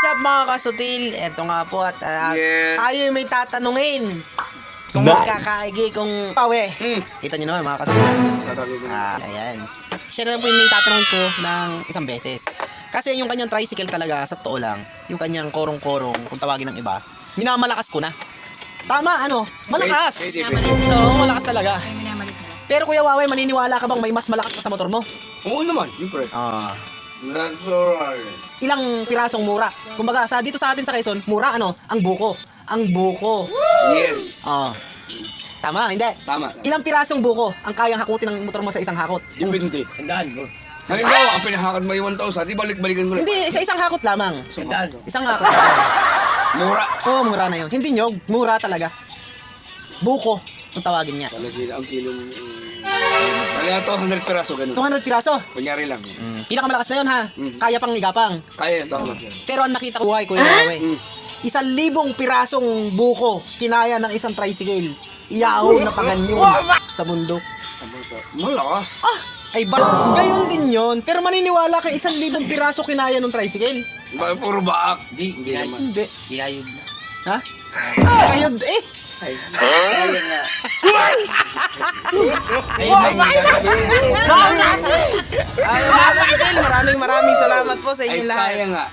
up mga kasutil? Eto nga po at Yes. tayo may tatanungin. Kung Nice. magkakaigi, kung pawe. Kita nyo naman mga kasutil. Ayan. Siya na lang po yung may tatanungin ko ng isang beses. Kasi yung kanyang tricycle talaga, sa totoo lang, yung kanyang korong-korong, kung tawagin ng iba, minamalakas ko na. Tama, ano? Malakas. Oo, malakas talaga. Pero Kuya Wawe, maniniwala ka bang may mas malakas pa sa motor mo? Oo naman, siyempre. Ilang pirasong mura. Kumbaga, dito sa atin sa Quezon, mura ano? Ang buko. Ang buko. Yes. Tama, hindi. Tama. Ilang pirasong buko ang kayang hakutin ng motor mo sa isang hakot? Depende. Tandaan mo. Halimbawa, ang pinahakad mo yung 1,000, di balik-balikan mo lang. Hindi, sa isang hakot lamang. Tandaan mo. Isang hakot lamang. Mura. Oo, mura na yun. Hindi nyog, mura talaga. Buko, kung tawagin niya. Palagila ang kilo ng... Kaya to, 100 peraso, ganun. 200 piraso. Kunyari lang. Pinakamalakas na yun ha. Kaya pang igapang. Kaya yan, tama. Pero ang nakita ko buhay, Kuya Wawe, 1,000 pirasong buko kinaya ng isang tricycle. Iyahaw na paganyon sa bundok. Malakas. Ay ba? Gayon din yon. Pero maniniwala kay 1,000 piraso kinaya ng tricycle? Puro baak. Hindi naman. Hindi. Iyayod na. Ha? Kayod eh. Kaya nga. Ay, mga kasutil, maraming salamat po sa Ay, inyong lahat. kaya nga.